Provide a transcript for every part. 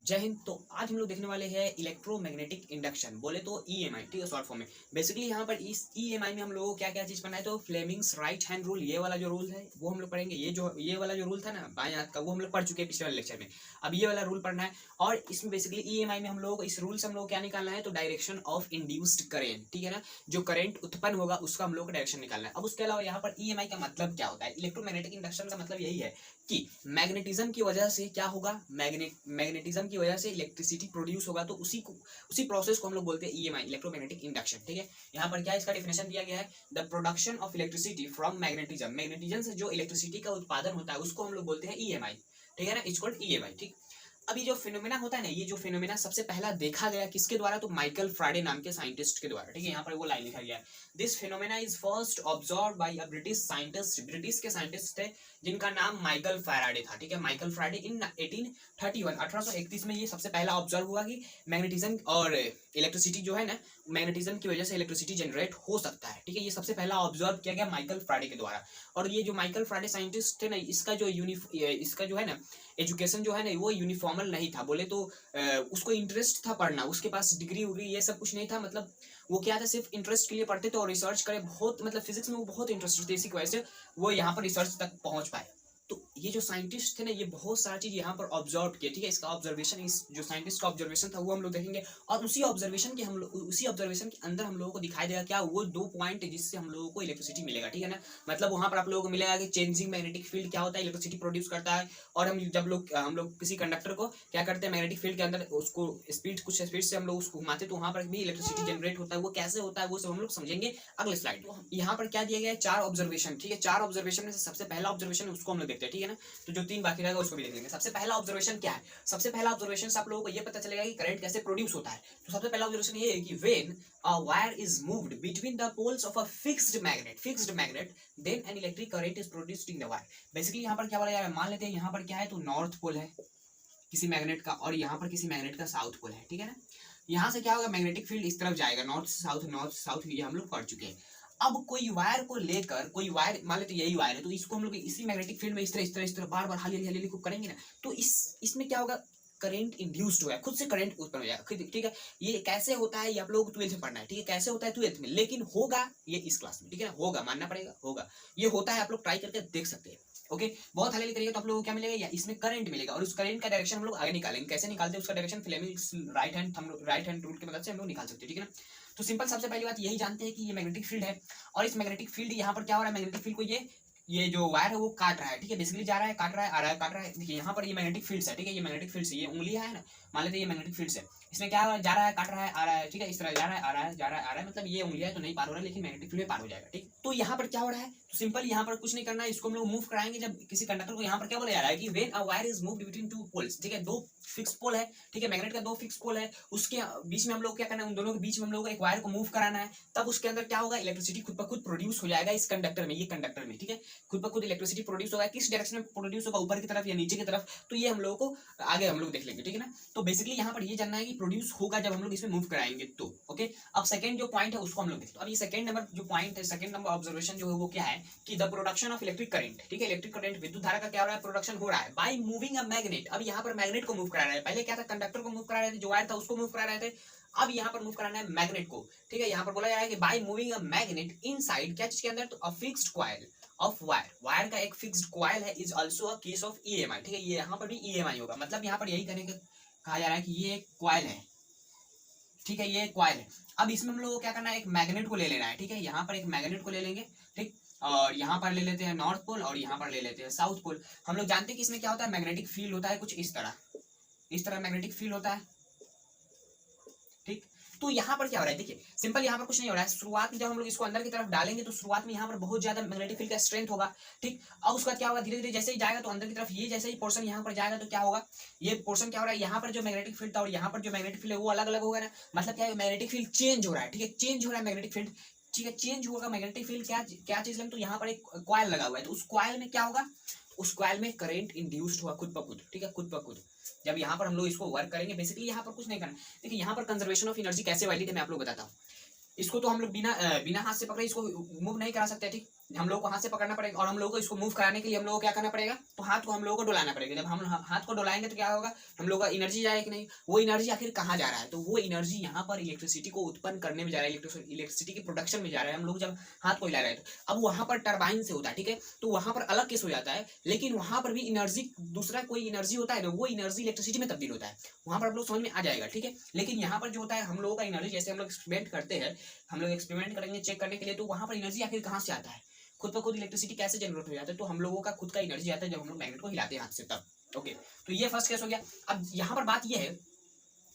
जय हिंद। तो आज हम लोग देखने वाले हैं इलेक्ट्रोमैग्नेटिक इंडक्शन, बोले तो ईएमआई, ठीक है, शॉर्ट फॉर्म में। बेसिकली यहाँ पर इस ईएमआई में हम लोगों को क्या क्या चीज पढ़ना है, तो फ्लेमिंग्स राइट हैंड रूल, ये वाला जो रूल है वो हम लोग पढ़ेंगे। ये वाला जो रूल था ना बाएं हाथ का, वो हम लोग पढ़ चुके हैं पिछले वाले लेक्चर में। अब ये वाला रूल पढ़ना है। और इसमें बेसिकली ईएमआई में हम लोगों को इस रूल से हम लोग क्या निकालना है, तो डायरेक्शन ऑफ इंड्यूस्ड करेंट, ठीक है ना, जो करंट उत्पन्न होगा उसका हम लोग को डायरेक्शन निकालना है। अब उसके अलावा यहाँ पर ईएमआई का मतलब क्या होता है, इलेक्ट्रोमैग्नेटिक इंडक्शन का मतलब यही है कि मैग्नेटिज्म की वजह से क्या होगा, मैग्नेटिज्म की वजह से इलेक्ट्रिसिटी प्रोड्यूस होगा, तो उसी प्रोसेस को हम लोग बोलते हैं ईएमआई, इलेक्ट्रोमैग्नेटिक इंडक्शन, ठीक है। यहाँ पर क्या इसका डेफिनेशन दिया गया है, the production of electricity from magnetism, magnetism से जो इलेक्ट्रिसिटी का उत्पादन होता है उसको हम लोग बोलते हैं ईएमआई, ठीक है ना, इट्स कॉल्ड ईएमआई, ठीक। अब ये जो फिनोमेना होता है ना, ये जो फिनोमेना सबसे पहला देखा गया किसके द्वारा, तो माइकल फ्राडे नाम के साइंटिस्ट के द्वारा, ठीक है। यहाँ पर वो लाइन लिखा गया है, this phenomena is first observe by a British scientist, British के साइंटिस्ट थे जिनका नाम माइकल फैराडे था, ठीक है। माइकल फैराडे इन 1831 में ये सबसे पहला ऑब्जर्व हुआ कि मैग्नेटिज्म और इलेक्ट्रिसिटी जो है ना, मैग्नेटिज्म की वजह से इलेक्ट्रिसिटी जनरेट हो सकता है, ठीक है। ये सबसे पहला ऑब्जर्व किया गया माइकल फैराडे के द्वारा। और ये जो माइकल फैराडे साइंटिस्ट थे ना, इसका जो है ना एजुकेशन जो है ना, वो यूनिफॉर्मल नहीं था, बोले तो उसको इंटरेस्ट था पढ़ना, उसके पास डिग्री उग्री ये सब कुछ नहीं था, मतलब वो क्या था, सिर्फ इंटरेस्ट के लिए पढ़ते थे और रिसर्च करे बहुत, मतलब फिजिक्स में वो बहुत इंटरेस्टेड थे, इसी की वजह से वो यहाँ पर रिसर्च तक पहुंच पाए। तो ये जो साइंटिस्ट थे ना, ये बहुत सारी चीज यहाँ पर ऑब्जर्व किए, ठीक है। इसका ऑब्जर्वेशन, इस जो साइंटिस्ट का ऑब्जर्वेशन था वो हम लोग देखेंगे। और उसी ऑब्जर्वेशन के अंदर हम लोगों को दिखाई देगा क्या, वो 2 पॉइंट जिससे हम लोगों को इलेक्ट्रिसिटी मिलेगा, ठीक है ना। मतलब वहां पर आप लोगों को मिलेगा कि चेंजिंग मैग्नेटिक फील्ड क्या होता है, इलेक्ट्रिसिटी प्रोड्यूस करता है। और हम लोग किसी कंडक्टर को क्या करते हैं, मैग्नेटिक फील्ड के अंदर उसको कुछ स्पीड से हम लोग उसको घुमाते हैं, तो वहां पर भी इलेक्ट्रिसिटी जनरेट होता है। वो कैसे होता है वो सब हम लोग समझेंगे अगले स्लाइड में। यहाँ पर क्या दिया गया है, 4 ऑब्जर्वेशन, ठीक है। 4 ऑब्जर्वेशन में से सबसे पहला ऑब्जर्वेशन उसको हम लोग देखते हैं, ठीक है ना। तो जो 3 बाकी रहेगा उसको भी देख लेंगे। सबसे पहला ऑब्जर्वेशन क्या है, सबसे पहला ऑब्जर्वेशन से आप लोगों को ये पता चलेगा कि करंट कैसे प्रोड्यूस होता है। तो सबसे पहला ऑब्जर्वेशन ये है कि when a wire is moved between the poles of a fixed magnet then an electric current is produced in the wire. Basically यहाँ पर क्या बोला जा रहा है, मान लेते हैं यहाँ पर क्या है, तो नॉर्थ पोल है किसी मैग्नेट का, और यहाँ पर किसी मैग्नेट का साउथ पोल है, ठीक है ना। यहाँ से क्या होगा, मैग्नेटिक फील्ड इस तरफ जाएगा, नॉर्थ साउथ, ये हम लोग पढ़ चुके हैं। अब कोई वायर को लेकर, कोई वायर मान लेते यही वायर है, तो इसको हम लोग इसी मैग्नेटिक फील्ड में इस तरह बार बार हली करेंगे ना, तो इसमें क्या होगा, करंट इंड्यूस्ड होगा, खुद से करंट उत्पन्न हो जाएगा, ठीक है। ये कैसे होता है, ये आप लोगों को 12th में पढ़ना है, ठीक है, कैसे होता है 12th में, लेकिन होगा ये इस क्लास में, ठीक है, होगा, मानना पड़ेगा, होगा, ये होता है, आप लोग ट्राई करके देख सकते हैं। ओके, बहुत हले करिएगा तो आप लोगों को क्या मिलेगा, या इसमें करंट मिलेगा, और उस करंट का डायरेक्शन हम लोग आगे निकालेंगे। कैसे निकालते हैं उसका direction, Fleming's right hand rule की मदद से हम लोग निकाल सकते हैं, ठीक है ना। तो सिंपल सबसे पहली बात यही जानते हैं कि ये मैग्नेटिक फील्ड है, और इस मैग्नेटिक फील्ड यहाँ पर क्या हो रहा है, मैग्नेटिक फील्ड को ये जो वायर है वो काट रहा है, ठीक है, बेसिकली जा रहा है, काट रहा है, आ रहा है, काट रहा है। देखिए यहाँ पर ये मैग्नेटिक फील्ड है, ठीक है, ये मैग्नेटिक फील्ड है, ये उंगलियां है ना, मान लेते हैं ये मैग्नेटिक फील्ड है, इसमें क्या जा रहा है, काट रहा है, आ रहा है, ठीक है, इस तरह जा रहा है, आ रहा है, जा रहा है, आ रहा है, मतलब ये उंगलियां तो नहीं पार हो रहा है, लेकिन मैग्नेटिक फील्ड में पार हो जाएगा, ठीक। तो यहाँ पर क्या हो रहा है, तो सिंपल यहाँ पर कुछ नहीं करना है, इसको हम लोग मूव कराएंगे। जब किसी कंडक्टर को यहाँ पर क्या बोला जा रहा है कि when a wire is moved between 2 poles, ठीक है, 2 फिक्स पोल है, ठीक है, मैग्नेट का 2 फिक्स पोल है, उसके बीच में हम लोग क्या करना है, उन दोनों के बीच में हम लोग एक वायर को मूव कराना है। तब उसके अंदर क्या होगा, इलेक्ट्रिसिटी खुद ब खुद प्रोड्यूस हो जाएगा इस कंडक्टर में, ये कंडक्टर में, ठीक है, खुद ब खुद इलेक्ट्रिसिटी प्रोड्यूस होगा। किस डायरेक्शन में प्रोड्यूस होगा, ऊपर की तरफ या नीचे की तरफ, तो ये हम लोगों को आगे हम लोग देख लेंगे, ठीक है ना। तो बेसिकली यहाँ पर ये जानना है कि प्रोड्यूस होगा जब हम लोग इसमें मूव कराएंगे, तो ओके। अब सेकंड जो पॉइंट है उसको हम लोग देखते हैं। अब ये सेकंड नंबर जो पॉइंट है, सेकंड नंबर ऑब्जर्वेशन जो है वो क्या है कि the production of electric current, ठीक है, इलेक्ट्रिक करंट विद्युत धारा का क्या हो रहा है, प्रोडक्शन हो रहा है बाय मूविंग अ मैग्नेट। अब यहाँ पर मैग्नेट को मूव करा रहा है, पहले क्या था, कंडक्टर को मूव करा रहे थे, जो वायर था उसको मूव करा रहे थे, अब यहाँ पर मूव कराना है मैग्नेट को, ठीक है। यहाँ पर बोला जा रहा है कि by moving a magnet inside, क्या चीज के अंदर, तो a fixed coil of wire का एक फिक्स्ड कॉइल है, is also a case of EMI, ठीक है, ये यहाँ पर भी ईएमआई होगा। मतलब यहाँ पर यही कहा जा रहा है कि ये एक कॉइल है, ठीक है, ये एक कॉइल है। अब इसमें हम लोग को क्या करना है, एक मैग्नेट को ले लेना है, ठीक है, यहाँ पर एक मैग्नेट को ले लेंगे, ठीक, और यहाँ पर ले लेते हैं नॉर्थ पोल, और यहाँ पर ले लेते हैं साउथ पोल। हम लोग जानते हैं कि इसमें क्या होता है, मैग्नेटिक फील्ड होता है कुछ इस तरह मैग्नेटिक फील्ड होता है, ठीक। तो यहाँ पर क्या हो रहा है, देखिए सिंपल, यहाँ पर कुछ नहीं हो रहा है। शुरुआत में जब हम लोग इसको अंदर की तरफ डालेंगे तो शुरुआत में यहाँ पर बहुत ज्यादा मैग्नेटिक फील्ड का स्ट्रेंथ होगा, ठीक। अब उसका क्या होगा, धीरे धीरे जैसे ही जाएगा तो अंदर की तरफ, ये जैसे ही पोर्शन यहाँ पर जाएगा तो क्या होगा, ये पोर्शन क्या हो रहा है, यहाँ पर जो मैग्नेटिक फील्ड था और यहाँ पर जो मैग्नेटिक फील्ड है वो अलग अलग होगा ना, मतलब क्या है, मैग्नेटिक फील्ड चेंज हो रहा है, ठीक है, चेंज हो रहा है मैग्नेटिक फील्ड, ठीक है, चेंज होगा मैग्नेटिक फील्ड। क्या चीज लेंगे, तो यहाँ पर एक कॉइल लगा हुआ है, तो उस कॉइल में क्या होगा, उस कॉइल में करंट इंड्यूस्ड हुआ खुद ब खुद, ठीक है, खुद ब खुद। जब यहाँ पर हम लोग इसको वर्क करेंगे, बेसिकली यहाँ पर कुछ नहीं करना। देखिए यहाँ पर कंजर्वेशन ऑफ एनर्जी कैसे वैलिड है मैं आप लोग बताता हूँ। इसको तो हम लोग बिना हाथ से पकड़े इसको मूव नहीं करा सकते, ठीक। हम लोग को हाथ से पकड़ना पड़ेगा और हम लोग को इसको मूव कराने के लिए हम लोग को क्या करना पड़ेगा, तो हाथ को हम लोगों को डुलाना पड़ेगा। जब हम हाथ को डुलाएंगे तो क्या होगा, हम लोग का एनर्जी जाएगा कि नहीं, वो एनर्जी आखिर कहाँ जा रहा है, तो वो एनर्जी यहाँ पर इलेक्ट्रिसिटी को उत्पन्न करने में जा रहा है, इलेक्ट्रिसिटी की प्रोडक्शन में जा रहा है। हम लोग जब हाथ को हिला रहे हैं तो अब वहां पर टरबाइन से होता है, ठीक है, तो वहां पर अलग केस हो जाता है, लेकिन वहां पर भी एनर्जी, दूसरा कोई एनर्जी होता है ना, वो एनर्जी इलेक्ट्रिसिटी में तब्दील होता है, वहां पर आप लोग समझ में आ जाएगा, ठीक है। लेकिन यहाँ पर जो होता है हम लोगों का एनर्जी, जैसे हम लोग एक्सपेरिमेंट करते हैं, हम लोग एक्सपेरिमेंट करेंगे चेक करने के लिए, तो वहां पर एनर्जी आखिर कहाँ से आता है, खुद पर खुद इलेक्ट्रिसिटी कैसे जनरेट हो जाता है, तो हम लोगों का खुद का एनर्जी आता है जब हम लोग मैग्नेट को हिलाते हैं हाथ से तब। ओके, तो ये फर्स्ट केस हो गया। अब यहाँ पर बात ये है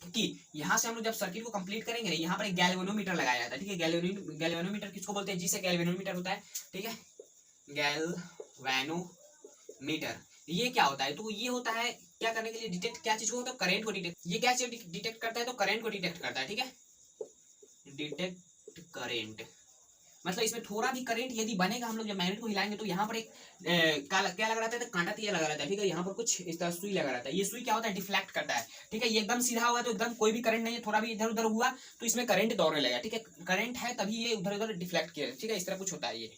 कि यहाँ से हम लोग जब सर्किट को कंप्लीट करेंगे, यहाँ पर एक गैल्वेनोमीटर लगाया जाता है, ठीक है। गैल्वेनोमीटर किसको बोलते हैं, जिसे गैल्वेनोमीटर होता है, ठीक है, गैल्वेनोमीटर। ये क्या होता है, तो ये होता है क्या करने के लिए, डिटेक्ट क्या चीज को, तो करंट को डिटेक्ट, ये क्या चीज डिटेक्ट करता है, तो करंट को डिटेक्ट करता है, ठीक है, डिटेक्ट करंट, मतलब इसमें थोड़ा भी करंट यदि बनेगा, हम लोग जब मैग्नेट को हिलाएंगे तो यहाँ पर एक क्या लगा रहता है, कांटा तिया लगा रहता है, ठीक है, यहाँ पर कुछ इस तरह सुई लगा रहता है, ये सुई क्या होता है, डिफ्लेक्ट करता है, ठीक है। ये एकदम सीधा हुआ तो एकदम कोई भी करंट नहीं है, थोड़ा भी इधर उधर हुआ तो इसमें करंट दौड़ने लगेगा, ठीक है, करंट है तभी ये उधर उधर डिफ्लेक्ट किया, ठीक है, इस तरह कुछ होता है, ये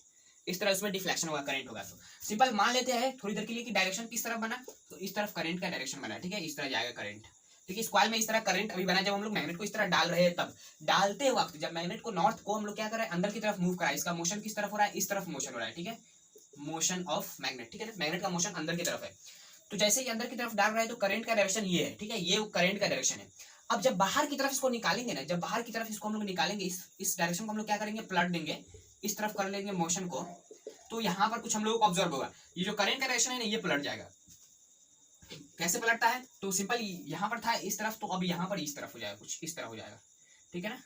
इस तरह उसमें डिफ्लेक्शन होगा, करंट होगा। तो सिंपल मान लेते हैं थोड़ी देर के लिए कि डायरेक्शन किस तरफ बना, तो इस तरफ करंट का डायरेक्शन बना, ठीक है, इस तरह जाएगा करंट, ठीक है। इस कॉइल में इस तरह करंट अभी बना, जब हम लोग मैग्नेट को इस तरह डाल रहे हैं, तब डालते वक्त जब मैग्नेट को नॉर्थ को हम लोग क्या कर रहे हैं, अंदर की तरफ मूव करा, इसका मोशन किस तरफ हो रहा है, इस तरफ मोशन हो रहा है, ठीक है, मोशन ऑफ मैग्नेट, ठीक है ना, मैग्नेट का मोशन अंदर की तरफ है। तो जैसे ही अंदर की तरफ डाल रहा है तो करंट का डायरेक्शन ये है, ठीक है, ये करंट का डायरेक्शन है। अब जब बाहर की तरफ इसको निकालेंगे ना, जब बाहर की तरफ इसको हम लोग निकालेंगे, इस डायरेक्शन को हम लोग क्या करेंगे, पलट देंगे, इस तरफ कर लेंगे मोशन को, तो यहाँ पर कुछ हम लोगों को ऑब्जर्व होगा, ये जो करंट का डायरेक्शन है ना, ये पलट जाएगा। कैसे पलटता है, तो सिंपल यहाँ पर था इस तरफ, तो अब यहाँ पर इस तरफ हो जाएगा, कुछ इस तरह हो जाएगा, ठीक है ना,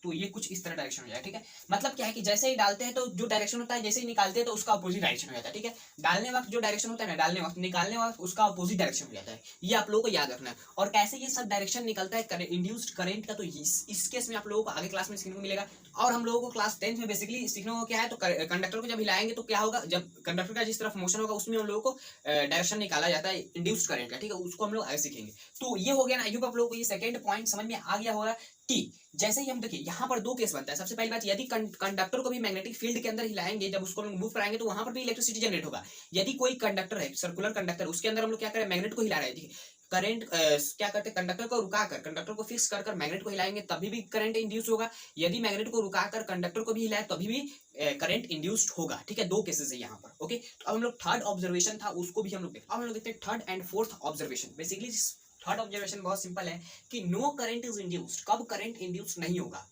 तो ये कुछ इस तरह डायरेक्शन हो जाएगा, ठीक है। मतलब क्या है कि जैसे ही डालते हैं तो जो डायरेक्शन होता है, जैसे ही निकालते हैं तो उसका अपोजिट डायरेक्शन हो जाता है, ठीक है। डालने वक्त जो डायरेक्शन होता है ना, डालने वक्त, निकालने वक्त उसका अपोजिट डायरेक्शन हो जाता है, ये आप लोगों को याद रखना है। और कैसे ये सब डायरेक्शन निकलता है इंड्यूस्ड करंट का, तो इस केस में आप लोगों को आगे क्लास में सीखने को मिलेगा। और हम लोगों को क्लास 10 में बेसिकली सीखने को क्या है, तो कंडक्टर को जब हिलाएंगे तो क्या होगा, जब कंडक्टर का जिस तरफ मोशन होगा उसमें हम लोगों को डायरेक्शन निकाला जाता है इंड्यूस्ड करंट का, ठीक है, उसको हम लोग आगे सीखेंगे। तो ये हो गया ना, आई होप आप लोगों को ये सेकंड पॉइंट समझ में आ गया होगा कि जैसे ही हम देखिए यहाँ पर दो केस बनता है। सबसे पहली बात, यदि कंडक्टर को भी मैग्नेटिक फील्ड के अंदर हिलाएंगे, जब उसको मूव कराएंगे तो वहां पर भी इलेक्ट्रिसिटी जनरेट होगा। यदि कोई कंडक्टर है, सर्कुलर कंडक्टर, उसके अंदर हम लोग क्या करें, मैग्नेट को हिला रहे हैं, करंट क्या करते हैं, कंडक्टर को रुकाकर, कंडक्टर को फिक्स कर मैग्नेट को हिलाएंगे तभी भी करंट इंड्यूस होगा। यदि मैग्नेट को रुकाकर कंडक्टर को भी हिलाए तभी भी करंट इंड्यूस्ड होगा, ठीक है। दो केसेस है यहाँ पर, ओके। तो अब हम लोग थर्ड ऑब्जर्वेशन था उसको भी हम लोग देखते हैं। अब हम लोग देखते हैं third and fourth observation. Basically third observation बहुत सिंपल है कि नो करंट इज इंड्यूस्ड, कब करंट इंड्यूस नहीं होगा,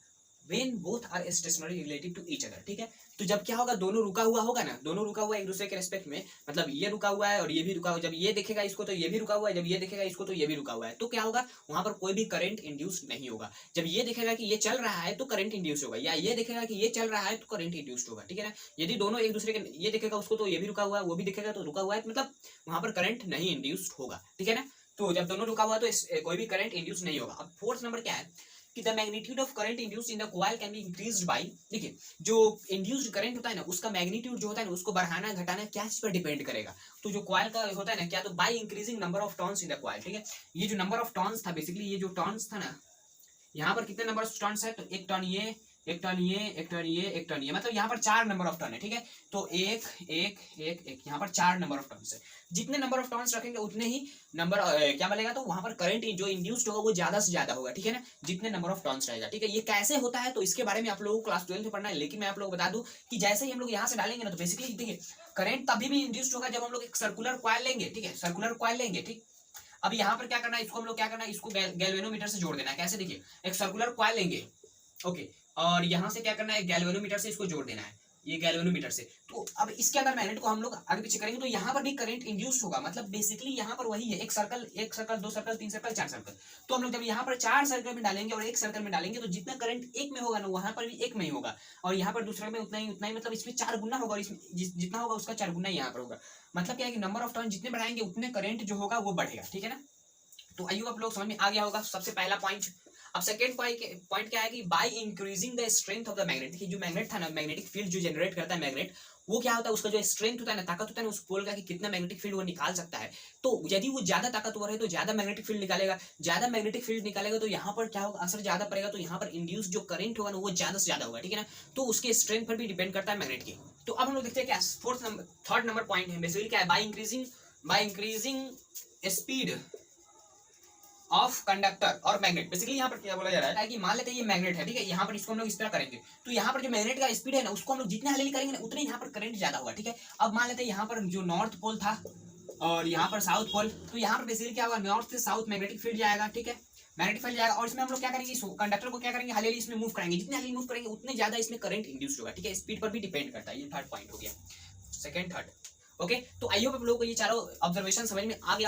when both are stationary relative to each other, ठीक है। तो जब क्या होगा, दोनों रुका हुआ होगा ना, दोनों रुका हुआ है एक दूसरे के रेस्पेक्ट में, मतलब ये रुका हुआ है और ये भी रुका हुआ है, जब ये देखेगा इसको तो ये भी रुका हुआ है, जब ये देखेगा इसको तो ये भी रुका हुआ है, तो क्या होगा, वहां पर कोई भी करंट इंड्यूस नहीं होगा। जब ये देखेगा कि ये चल रहा है तो करंट इंड्यूस होगा, या ये देखेगा कि ये चल रहा है तो करंट इंड्यूस्ड होगा, ठीक है ना। यदि दोनों एक दूसरे के, ये देखेगा उसको तो ये भी रुका हुआ है, वो भी देखेगा तो रुका हुआ है, मतलब वहां पर करंट नहीं इंड्यूस्ड होगा, ठीक है ना। तो जब दोनों रुका हुआ तो कोई भी करंट इंड्यूस नहीं होगा। अब फोर्थ नंबर क्या है कि the magnitude of current induced in the coil can be increased by, देखिए जो इंड्यूस्ड करंट होता है ना, उसका मैग्नीट्यूड जो होता है ना, उसको बढ़ाना घटाना क्या चीज पर डिपेंड करेगा, तो जो कॉइल का होता है ना, क्या तो by increasing number of turns in the coil, ठीक है। ये जो नंबर ऑफ टर्न्स था, बेसिकली ये जो टर्न्स था ना, यहाँ पर कितने नंबर ऑफ टर्न्स है, तो एक टर्न ये, एक टर्न ये, एक टर्न ये, एक टर्न ये, मतलब यहाँ पर 4 नंबर ऑफ टर्न है, ठीक है। तो एक एक एक एक, यहाँ पर 4 नंबर ऑफ टर्न्स है। जितने नंबर ऑफ टर्न्स रखेंगे उतने ही नंबर क्या मिलेगा, तो वहां पर करंट जो इंड्यूस्ड होगा वो ज्यादा से ज्यादा होगा, ठीक है ना, जितने नंबर ऑफ टर्न्स रहेगा, ठीक है। ये कैसे होता है तो इसके बारे में आप लोगों को क्लास 12 में पढ़ना है, लेकिन मैं आप लोगों को बता दूं कि जैसे ही हम लोग यहाँ से डालेंगे ना, तो बेसिकली देखिए करंट तभी भी इंड्यूस्ड होगा जब हम लोग एक सर्कुलर कॉइल लेंगे, ठीक है, सर्कुलर कॉइल लेंगे, ठीक। अब यहाँ पर क्या करना है, इसको हम लोग क्या करना है, इसको गैल्वेनोमीटर से जोड़ देना है। कैसे, देखिए एक सर्कुलर कॉइल लेंगे, ओके, और यहाँ से क्या करना है, गैल्वेनोमीटर से इसको जोड़ देना है, ये गैल्वेनोमीटर से। तो अब इसके अंदर मैग्नेट को हम लोग आगे पीछे करेंगे तो यहाँ पर भी करंट इंड्यूस्ड होगा, मतलब बेसिकली यहाँ पर वही है, एक सर्कल, दो सर्कल, 3 सर्कल, 4 सर्कल। तो हम लोग जब यहाँ पर 4 सर्कल में डालेंगे और एक सर्कल में डालेंगे तो जितना करंट एक में होगा ना, वहां पर भी एक में ही होगा, और यहाँ पर दूसरे में उतना ही, मतलब इसमें 4 गुना होगा, और इसमें जितना होगा उसका 4 गुना यहाँ पर होगा। मतलब क्या है कि नंबर ऑफ टर्न जितने बढ़ाएंगे उतने करंट जो होगा वो बढ़ेगा, ठीक है ना। तो आइए आप लोग समझ में आ गया होगा सबसे पहला पॉइंट। अब सेकंड पॉइंट क्या है कि by increasing the strength of the magnet, देखिए जो मैग्नेट था ना, मैग्नेटिक फील्ड जो जनरेट करता है मैग्नेट, वो क्या होता है, उसका जो स्ट्रेंथ होता है ना, ताकत होता है ना उस पोल का, कि कितना मैग्नेटिक फील्ड वो निकाल सकता है। तो यदि वो ज्यादा ताकतवर है तो ज्यादा मैग्नेटिक फील्ड निकालेगा, ज्यादा मैग्नेटिक फील्ड निकालेगा तो यहाँ पर क्या होगा, असर ज्यादा पड़ेगा, तो यहाँ पर इंड्यूस जो करंट होगा ना वो ज्यादा से ज्यादा होगा, ठीक है ना। तो उसके स्ट्रेंथ पर भी डिपेंड करता है मैग्नेट की। तो अब हम लोग देखते हैं क्या थर्ड नंबर पॉइंट है, बेसिकली क्या है, by increasing speed of conductor और मैग्नेट। बेसिकली यहाँ पर क्या बोला जा रहा है कि मान लेते हैं ये मैग्नेट है, ठीक है, यहाँ पर इसको हम लोग इस तरह करेंगे, तो यहाँ पर जो मैग्नेट का स्पीड है ना उसको हम लोग जितने हलेली करेंगे ना उतने यहाँ पर करंट ज्यादा होगा, ठीक है। अब मान लेते हैं यहाँ पर जो नॉर्थ पोल था और यहाँ पर साउथ पोल, तो यहाँ पर बेसिकली क्या होगा, नॉर्थ से साउथ मैग्नेटिक फील्ड जाएगा, ठीक है, मैग्नेटिक फील्ड जाएगा, और इसमें हम लोग क्या करेंगे, कंडक्टर को क्या करेंगे, हलेली इसमें मूव करेंगे, जितने हलेली मूव करेंगे उतने ज्यादा इसमें करंट इंड्यूस होगा, ठीक है, स्पीड पर भी डिपेंड करता है। ये थर्ड पॉइंट हो गया, सेकंड थर्ड। ओके, तो आई होप आप लोगों को ये चारों ऑब्जर्वेशन समझ में आ गया।